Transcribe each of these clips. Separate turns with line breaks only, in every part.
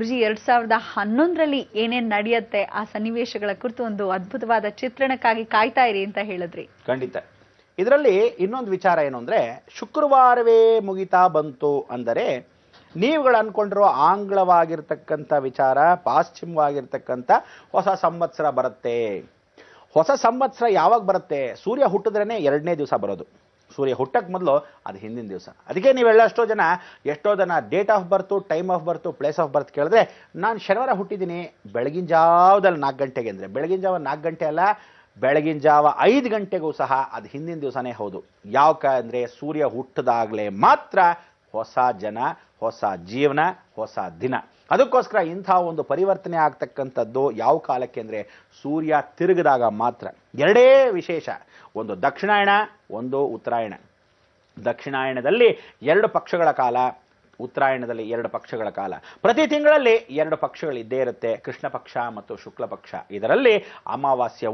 ಗುರುಜಿ 2011ರಲ್ಲಿ ಏನೇನ್ ನಡೆಯುತ್ತೆ ಆ ಸನ್ನಿವೇಶಗಳ ಕುರಿತು ಒಂದು ಅದ್ಭುತವಾದ ಚಿತ್ರಣಕ್ಕಾಗಿ ಕಾಯ್ತಾ ಇರಿ ಅಂತ ಹೇಳಿದ್ರಿ.
ಖಂಡಿತ. ಇದರಲ್ಲಿ ಇನ್ನೊಂದು ವಿಚಾರ ಏನು ಅಂದ್ರೆ, ಶುಕ್ರವಾರವೇ ಮುಗಿತಾ ಬಂತು ಅಂದರೆ ನೀವುಗಳು ಅನ್ಕೊಂಡಿರೋ ಆಂಗ್ಲವಾಗಿರ್ತಕ್ಕಂಥ ವಿಚಾರ, ಪಾಶ್ಚಿಮವಾಗಿರ್ತಕ್ಕಂಥ ಹೊಸ ಸಂವತ್ಸರ ಬರುತ್ತೆ. ಹೊಸ ಸಂವತ್ಸರ ಯಾವಾಗ ಬರುತ್ತೆ? ಸೂರ್ಯ ಹುಟ್ಟಿದ್ರೇನೆ 2ನೇ ದಿವಸ ಬರೋದು. ಸೂರ್ಯ ಹುಟ್ಟಕ್ಕೆ ಮೊದಲು ಅದು ಹಿಂದಿನ ದಿವಸ. ಅದಕ್ಕೆ ನೀವೆಲ್ಲ ಎಷ್ಟೋ ಜನ date of birth, time of birth, place of birth ಕೇಳಿದ್ರೆ ನಾನು ಶನಿವಾರ ಹುಟ್ಟಿದ್ದೀನಿ ಬೆಳಗಿನ ಜಾವದಲ್ಲಿ 4 ಗಂಟೆಗೆ ಅಂದರೆ ಬೆಳಗಿನ ಜಾವ 4 ಗಂಟೆ ಅಲ್ಲ, ಬೆಳಗಿನ ಜಾವ 5 ಗಂಟೆಗೂ ಸಹ ಅದು ಹಿಂದಿನ ದಿವಸನೇ ಹೌದು. ಅಂದರೆ ಸೂರ್ಯ ಹುಟ್ಟಿದಾಗಲೇ ಮಾತ್ರ ಹೊಸ ಜನ, ಹೊಸ ಜೀವನ, ಹೊಸ ದಿನ. ಅದಕ್ಕೋಸ್ಕರ ಇಂಥ ಒಂದು ಪರಿವರ್ತನೆ ಆಗ್ತಕ್ಕಂಥದ್ದು ಯಾವ ಕಾಲಕ್ಕೆ ಅಂದರೆ ಸೂರ್ಯ ತಿರುಗಿದಾಗ ಮಾತ್ರ. ಎರಡೇ ವಿಶೇಷ, ಒಂದು ದಕ್ಷಿಣಾಯಣ, ಒಂದು ಉತ್ತರಾಯಣ. ದಕ್ಷಿಣಾಯಣದಲ್ಲಿ 2 ಪಕ್ಷಗಳ ಕಾಲ, ಉತ್ತರಾಯಣದಲ್ಲಿ 2 ಪಕ್ಷಗಳ ಕಾಲ. ಪ್ರತಿ ತಿಂಗಳಲ್ಲಿ 2 ಪಕ್ಷಗಳಿದ್ದೇ ಇರುತ್ತೆ, ಕೃಷ್ಣ ಪಕ್ಷ ಮತ್ತು ಶುಕ್ಲ ಪಕ್ಷ. ಇದರಲ್ಲಿ ಅಮಾವಾಸ್ಯೆ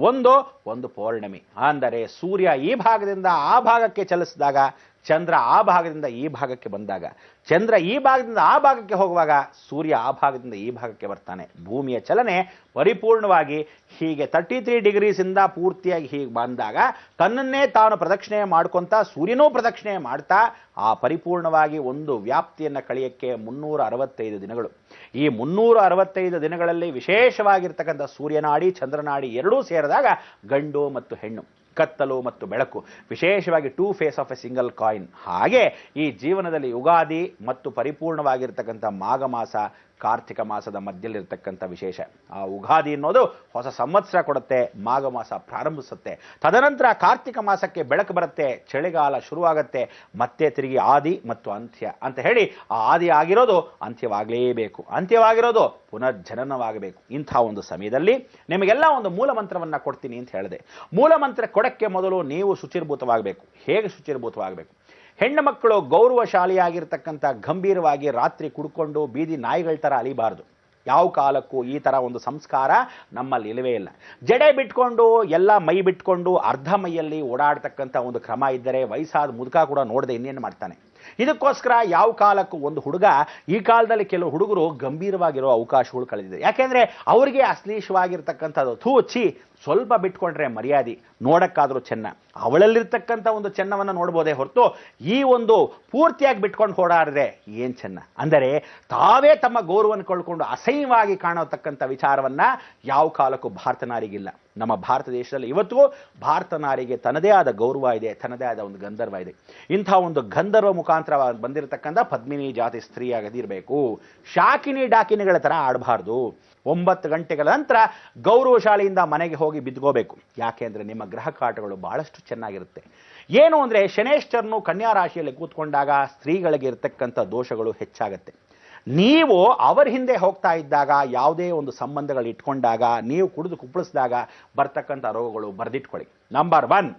ಒಂದು ಪೌರ್ಣಮಿ. ಅಂದರೆ ಸೂರ್ಯ ಈ ಭಾಗದಿಂದ ಆ ಭಾಗಕ್ಕೆ ಚಲಿಸಿದಾಗ, ಚಂದ್ರ ಆ ಭಾಗದಿಂದ ಈ ಭಾಗಕ್ಕೆ ಬಂದಾಗ, ಚಂದ್ರ ಈ ಭಾಗದಿಂದ ಆ ಭಾಗಕ್ಕೆ ಹೋಗುವಾಗ ಸೂರ್ಯ ಆ ಭಾಗದಿಂದ ಈ ಭಾಗಕ್ಕೆ ಬರ್ತಾನೆ. ಭೂಮಿಯ ಚಲನೆ ಪರಿಪೂರ್ಣವಾಗಿ ಹೀಗೆ 33 ಡಿಗ್ರೀಸಿಂದ ಪೂರ್ತಿಯಾಗಿ ಹೀಗೆ ಬಂದಾಗ ತನ್ನನ್ನೇ ತಾನು ಪ್ರದಕ್ಷಿಣೆ ಮಾಡ್ಕೊಂತ ಸೂರ್ಯನೂ ಪ್ರದಕ್ಷಿಣೆ ಮಾಡ್ತಾ ಆ ಪರಿಪೂರ್ಣವಾಗಿ ಒಂದು ವ್ಯಾಪ್ತಿಯನ್ನು ಕಳೆಯಕ್ಕೆ 365 ದಿನಗಳು. ಈ 365 ದಿನಗಳಲ್ಲಿ ವಿಶೇಷವಾಗಿರ್ತಕ್ಕಂಥ ಸೂರ್ಯನಾಡಿ, ಚಂದ್ರನಾಡಿ ಎರಡೂ ಸೇರಿದಾಗ ಗಂಡು ಮತ್ತು ಹೆಣ್ಣು, ಕತ್ತಲು ಮತ್ತು ಬೆಳಕು, ವಿಶೇಷವಾಗಿ 2 face of a single coin. ಹಾಗೆ ಈ ಜೀವನದಲ್ಲಿ ಯುಗಾದಿ ಮತ್ತು ಪರಿಪೂರ್ಣವಾಗಿರ್ತಕ್ಕಂಥ ಮಾಘ ಮಾಸ, ಕಾರ್ತಿಕ ಮಾಸದ ಮಧ್ಯದಲ್ಲಿರ್ತಕ್ಕಂಥ ವಿಶೇಷ. ಆ ಉಗಾದಿ ಅನ್ನೋದು ಹೊಸ ಸಂವತ್ಸರ ಕೊಡುತ್ತೆ, ಮಾಘ ಮಾಸ ಪ್ರಾರಂಭಿಸುತ್ತೆ. ತದನಂತರ ಕಾರ್ತಿಕ ಮಾಸಕ್ಕೆ ಬೆಳಕು ಬರುತ್ತೆ, ಚಳಿಗಾಲ ಶುರುವಾಗತ್ತೆ, ಮತ್ತೆ ತಿರುಗಿ ಆದಿ ಮತ್ತು ಅಂತ್ಯ ಅಂತ ಹೇಳಿ ಆ ಆದಿ ಆಗಿರೋದು ಅಂತ್ಯವಾಗಲೇಬೇಕು, ಅಂತ್ಯವಾಗಿರೋದು ಪುನರ್ಜನನವಾಗಬೇಕು. ಇಂಥ ಒಂದು ಸಮಯದಲ್ಲಿ ನಿಮಗೆಲ್ಲ ಒಂದು ಮೂಲ ಮಂತ್ರವನ್ನು ಕೊಡ್ತೀನಿ ಅಂತ ಹೇಳಿದೆ. ಮೂಲ ಮಂತ್ರ ಕೊಡಕ್ಕೆ ಮೊದಲು ನೀವು ಶುಚಿರ್ಭೂತವಾಗಬೇಕು. ಹೇಗೆ ಶುಚಿರ್ಭೂತವಾಗಬೇಕು? ಹೆಣ್ಣು ಮಕ್ಕಳು ಗೌರವಶಾಲಿಯಾಗಿರ್ತಕ್ಕಂಥ ಗಂಭೀರವಾಗಿ ರಾತ್ರಿ ಕುಡ್ಕೊಂಡು ಬೀದಿ ನಾಯಿಗಳ ಥರ ಅಲಿಬಾರ್ದು. ಯಾವ ಕಾಲಕ್ಕೂ ಈ ಥರ ಒಂದು ಸಂಸ್ಕಾರ ನಮ್ಮಲ್ಲಿ ಇಲ್ಲವೇ ಇಲ್ಲ. ಜಡೆ ಬಿಟ್ಕೊಂಡು ಎಲ್ಲ ಮೈ ಬಿಟ್ಕೊಂಡು ಅರ್ಧ ಮೈಯಲ್ಲಿ ಓಡಾಡ್ತಕ್ಕಂಥ ಒಂದು ಕ್ರಮ ಇದ್ದರೆ ವಯಸ್ಸಾದ ಮುದುಕ ಕೂಡ ನೋಡದೆ ಇನ್ನೇನು ಮಾಡ್ತಾನೆ. ಇದಕ್ಕೋಸ್ಕರ ಯಾವ ಕಾಲಕ್ಕೂ ಒಂದು ಹುಡುಗ, ಈ ಕಾಲದಲ್ಲಿ ಕೆಲವು ಹುಡುಗರು ಗಂಭೀರವಾಗಿರೋ ಅವಕಾಶಗಳು ಕಳೆದಿದೆ. ಯಾಕೆಂದ್ರೆ ಅವರಿಗೆ ಅಶ್ಲೀಷವಾಗಿರ್ತಕ್ಕಂಥದ್ದು ಥೂಚಿ ಸ್ವಲ್ಪ ಬಿಟ್ಕೊಂಡ್ರೆ ಮರ್ಯಾದೆ, ನೋಡಕ್ಕಾದ್ರೂ ಚೆನ್ನ, ಅವಳಲ್ಲಿರ್ತಕ್ಕಂಥ ಒಂದು ಚೆನ್ನವನ್ನು ನೋಡ್ಬೋದೇ ಹೊರತು ಈ ಒಂದು ಪೂರ್ತಿಯಾಗಿ ಬಿಟ್ಕೊಂಡು ಓಡಾಡಿದ್ರೆ ಏನ್ ಚೆನ್ನ. ಅಂದರೆ ತಾವೇ ತಮ್ಮ ಗೌರವವನ್ನು ಕಳ್ಕೊಂಡು ಅಸಹ್ಯವಾಗಿ ಕಾಣತಕ್ಕಂಥ ವಿಚಾರವನ್ನ ಯಾವ ಕಾಲಕ್ಕೂ ಭಾರತ ನಾರಿಗಿಲ್ಲ. ನಮ್ಮ ಭಾರತ ದೇಶದಲ್ಲಿ ಇವತ್ತು ಭಾರತ ನಾರಿಗೆ ತನ್ನದೇ ಆದ ಗೌರವ ಇದೆ, ತನ್ನದೇ ಆದ ಒಂದು ಗಂಧರ್ವ ಇದೆ. ಇಂಥ ಒಂದು ಗಂಧರ್ವ ಮುಖಾಂತರ ಬಂದಿರತಕ್ಕಂಥ ಪದ್ಮಿನಿ ಜಾತಿ ಸ್ತ್ರೀಯಾಗದಿರಬೇಕು. ಶಾಕಿನಿ ಡಾಕಿನಿಗಳ ಥರ ಆಡಬಾರ್ದು. 9 ಗಂಟೆಗಳ ನಂತರ ಗೌರವಶಾಲಿಯಿಂದ ಮನೆಗೆ ಹೋಗಿ ಬಿದ್ಕೋಬೇಕು. ಯಾಕೆ ಅಂದರೆ ನಿಮ್ಮ ಗ್ರಹ ಕಾಟಗಳು ಬಹಳಷ್ಟು ಚೆನ್ನಾಗಿರುತ್ತೆ. ಏನು ಅಂದರೆ ಶನೇಶ್ವರನು ಕನ್ಯಾ ರಾಶಿಯಲ್ಲಿ ಕೂತ್ಕೊಂಡಾಗ ಸ್ತ್ರೀಗಳಿಗೆ ಇರತಕ್ಕಂಥ ದೋಷಗಳು ಹೆಚ್ಚಾಗತ್ತೆ. ನೀವು ಅವರ ಹಿಂದೆ ಹೋಗ್ತಾ ಇದ್ದಾಗ, ಯಾವುದೇ ಒಂದು ಸಂಬಂಧಗಳು ಇಟ್ಕೊಂಡಾಗ, ನೀವು ಕುಡಿದು ಕುಪ್ಪಳಿಸಿದಾಗ ಬರ್ತಕ್ಕಂಥ ರೋಗಗಳು ಬರೆದಿಟ್ಕೊಳ್ಳಿ. ನಂಬರ್ 1,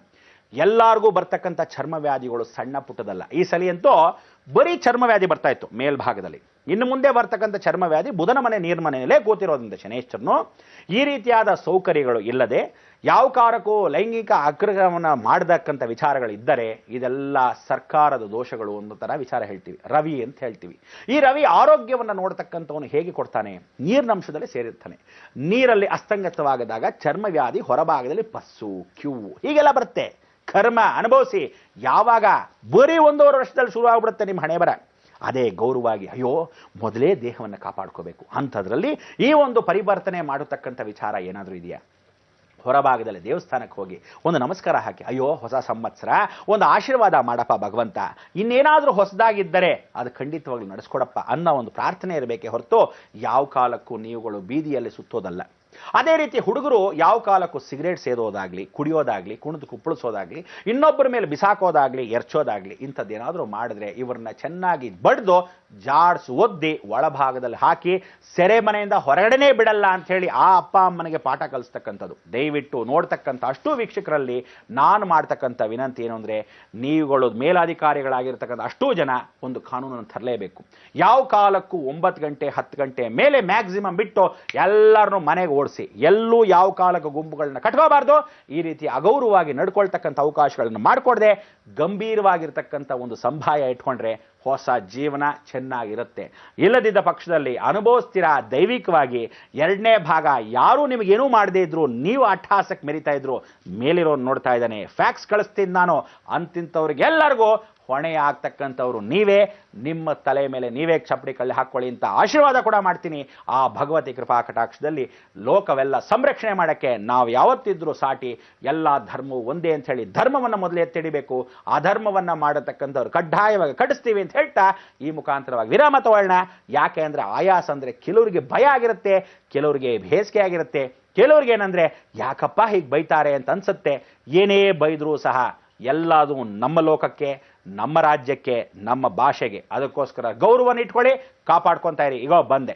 ಎಲ್ಲರಿಗೂ ಬರ್ತಕ್ಕಂಥ ಚರ್ಮವ್ಯಾಧಿಗಳು ಸಣ್ಣ ಪುಟ್ಟದಲ್ಲ. ಈ ಸಲಿಯಂತೂ ಬರೀ ಚರ್ಮವ್ಯಾಧಿ ಬರ್ತಾ ಇತ್ತು ಮೇಲ್ಭಾಗದಲ್ಲಿ. ಇನ್ನು ಮುಂದೆ ಬರ್ತಕ್ಕಂಥ ಚರ್ಮವ್ಯಾಧಿ ಬುಧನ ಮನೆ ನೀರ್ಮನೆಯಲ್ಲೇ ಕೂತಿರೋದ್ರಿಂದ ಶನೇಶ್ವರನು ಈ ರೀತಿಯಾದ ಸೌಕರ್ಯಗಳು ಇಲ್ಲದೆ ಯಾವ ಕಾರಕ್ಕೂ ಲೈಂಗಿಕ ಅಕ್ರಮವನ್ನು ಮಾಡತಕ್ಕಂಥ ವಿಚಾರಗಳಿದ್ದರೆ ಇದೆಲ್ಲ ಸರ್ಕಾರದ ದೋಷಗಳು ಒಂದು ಥರ ವಿಚಾರ ಹೇಳ್ತೀವಿ. ರವಿ ಅಂತ ಹೇಳ್ತೀವಿ. ಈ ರವಿ ಆರೋಗ್ಯವನ್ನು ನೋಡ್ತಕ್ಕಂಥವನು ಹೇಗೆ ಕೊಡ್ತಾನೆ? ನೀರಿನಂಶದಲ್ಲಿ ಸೇರಿರ್ತಾನೆ. ನೀರಲ್ಲಿ ಅಸ್ತಂಗತವಾಗದಾಗ ಚರ್ಮವ್ಯಾಧಿ ಹೊರಭಾಗದಲ್ಲಿ ಪಸ್ಸು, ಕ್ಯೂವು ಹೀಗೆಲ್ಲ ಬರುತ್ತೆ. ಕರ್ಮ ಅನುಭವಿಸಿ ಯಾವಾಗ ಬರೀ 1.5 ವರ್ಷದಲ್ಲಿ ಶುರು ಆಗ್ಬಿಡುತ್ತೆ ನಿಮ್ಮ ಹಣೆ ಬರ. ಅದೇ ಗೌರವವಾಗಿ ಅಯ್ಯೋ ಮೊದಲೇ ದೇಹವನ್ನು ಕಾಪಾಡ್ಕೋಬೇಕು ಅಂಥದ್ರಲ್ಲಿ ಈ ಒಂದು ಪರಿವರ್ತನೆ ಮಾಡತಕ್ಕಂಥ ವಿಚಾರ ಏನಾದರೂ ಇದೆಯಾ? ಹೊರಭಾಗದಲ್ಲಿ ದೇವಸ್ಥಾನಕ್ಕೆ ಹೋಗಿ ಒಂದು ನಮಸ್ಕಾರ ಹಾಕಿ, ಅಯ್ಯೋ ಹೊಸ ಸಂವತ್ಸರ, ಒಂದು ಆಶೀರ್ವಾದ ಮಾಡಪ್ಪ ಭಗವಂತ, ಇನ್ನೇನಾದರೂ ಹೊಸದಾಗಿದ್ದರೆ ಅದು ಖಂಡಿತವಾಗ್ಲೂ ನಡೆಸ್ಕೊಡಪ್ಪ ಅನ್ನೋ ಒಂದು ಪ್ರಾರ್ಥನೆ ಇರಬೇಕೆ ಹೊರತು ಯಾವ ಕಾಲಕ್ಕೂ ನೀವುಗಳು ಬೀದಿಯಲ್ಲಿ ಸುತ್ತೋದಲ್ಲ. ಅದೇ ರೀತಿ ಹುಡುಗರು ಯಾವ ಕಾಲಕ್ಕೂ ಸಿಗರೇಟ್ ಸೇದೋದಾಗ್ಲಿ, ಕುಡಿಯೋದಾಗ್ಲಿ, ಕುಣಿದು ಕುಪ್ಪಳಿಸೋದಾಗ್ಲಿ, ಇನ್ನೊಬ್ಬರ ಮೇಲೆ ಬಿಸಾಕೋದಾಗ್ಲಿ, ಎರ್ಚೋದಾಗ್ಲಿ ಇಂಥದ್ದೇನಾದರೂ ಮಾಡಿದ್ರೆ ಇವ್ರನ್ನ ಚೆನ್ನಾಗಿ ಬಡ್ದು ಜಾಡ್ಸು ಒದ್ದಿ ಒಳಭಾಗದಲ್ಲಿ ಹಾಕಿ ಸೆರೆಮನೆಯಿಂದ ಹೊರಗಡೆನೇ ಬಿಡಲ್ಲ ಅಂತ ಹೇಳಿ ಆ ಅಪ್ಪ ಅಮ್ಮನಿಗೆ ಪಾಠ ಕಲಿಸ್ತಕ್ಕಂಥದ್ದು. ದಯವಿಟ್ಟು ನೋಡ್ತಕ್ಕಂಥ ಅಷ್ಟು ವೀಕ್ಷಕರಲ್ಲಿ ನಾನು ಮಾಡ್ತಕ್ಕಂಥ ವಿನಂತಿ ಏನು ಅಂದರೆ, ನೀವುಗಳು ಮೇಲಾಧಿಕಾರಿಗಳಾಗಿರ್ತಕ್ಕಂಥ ಅಷ್ಟೂ ಜನ ಒಂದು ಕಾನೂನನ್ನು ತರಲೇಬೇಕು. ಯಾವ ಕಾಲಕ್ಕೂ 9 ಗಂಟೆ 10 ಗಂಟೆ ಮೇಲೆ ಮ್ಯಾಕ್ಸಿಮಮ್ ಬಿಟ್ಟು ಎಲ್ಲರನ್ನೂ ಮನೆಗೆ ಓಡಿಸಿ, ಎಲ್ಲೂ ಯಾವ ಕಾಲಕ್ಕೂ ಗುಂಪುಗಳನ್ನ ಕಟ್ಕೋಬಾರ್ದು. ಈ ರೀತಿ ಅಗೌರವವಾಗಿ ನಡ್ಕೊಳ್ತಕ್ಕಂಥ ಅವಕಾಶಗಳನ್ನು ಮಾಡಿಕೊಡದೆ ಗಂಭೀರವಾಗಿರ್ತಕ್ಕಂಥ ಒಂದು ಸಂಭಾಯ ಇಟ್ಕೊಂಡ್ರೆ ಹೊಸ ಜೀವನ ಚೆನ್ನಾಗಿರುತ್ತೆ. ಇಲ್ಲದಿದ್ದ ಪಕ್ಷದಲ್ಲಿ ಅನುಭವಿಸ್ತೀರಾ ದೈವಿಕವಾಗಿ. ಎರಡನೇ ಭಾಗ, ಯಾರೂ ನಿಮಗೇನೂ ಮಾಡದೇ ಇದ್ರು ನೀವು ಅಟ್ಟಹಾಸಕ್ಕೆ ಮೆರಿತಾ ಇದ್ರು, ಮೇಲಿರೋನು ನೋಡ್ತಾ ಇದ್ದಾನೆ, ಫ್ಯಾಕ್ಸ್ ಕಳಿಸ್ತೀನಿ ನಾನು ಅಂತಿಂಥವ್ರಿಗೆಲ್ಲರಿಗೂ ಹೊಣೆ ಆಗ್ತಕ್ಕಂಥವ್ರು ನೀವೇ. ನಿಮ್ಮ ತಲೆ ಮೇಲೆ ನೀವೇ ಚಪ್ಪಡಿ ಕಳ್ಳಿ ಹಾಕ್ಕೊಳ್ಳಿ ಅಂತ ಆಶೀರ್ವಾದ ಕೂಡ ಮಾಡ್ತೀನಿ. ಆ ಭಗವತಿ ಕೃಪಾ ಕಟಾಕ್ಷದಲ್ಲಿ ಲೋಕವೆಲ್ಲ ಸಂರಕ್ಷಣೆ ಮಾಡೋಕ್ಕೆ ನಾವು ಯಾವತ್ತಿದ್ರೂ ಸಾಟಿ. ಎಲ್ಲ ಧರ್ಮವು ಒಂದೇ ಅಂತ ಹೇಳಿ ಧರ್ಮವನ್ನು ಮೊದಲೇ ಎತ್ತಿಡಿಬೇಕು. ಅಧರ್ಮವನ್ನು ಮಾಡತಕ್ಕಂಥವ್ರು ಕಡ್ಡಾಯವಾಗಿ ಕಡಿಸ್ತೀವಿ ಅಂತ ಹೇಳ್ತಾ ಈ ಮುಖಾಂತರವಾಗಿ ವಿರಾಮ ತಗೊಳ್ಳೋಣ. ಯಾಕೆ ಅಂದರೆ ಆಯಾಸ ಅಂದರೆ ಕೆಲವರಿಗೆ ಭಯ ಆಗಿರುತ್ತೆ, ಕೆಲವರಿಗೆ ಬೇಸಿಗೆ ಆಗಿರುತ್ತೆ, ಕೆಲವ್ರಿಗೆ ಏನಂದ್ರೆ ಯಾಕಪ್ಪ ಹೀಗೆ ಬೈತಾರೆ ಅಂತ ಅನ್ಸುತ್ತೆ. ಏನೇ ಬೈದರೂ ಸಹ ಎಲ್ಲದು ನಮ್ಮ ಲೋಕಕ್ಕೆ, ನಮ್ಮ ರಾಜ್ಯಕ್ಕೆ, ನಮ್ಮ ಭಾಷೆಗೆ. ಅದಕ್ಕೋಸ್ಕರ ಗೌರವವನ್ನು ಇಟ್ಕೊಳ್ಳಿ, ಕಾಪಾಡ್ಕೊತಾ ಇರಿ. ಈಗ ಬಂದೆ.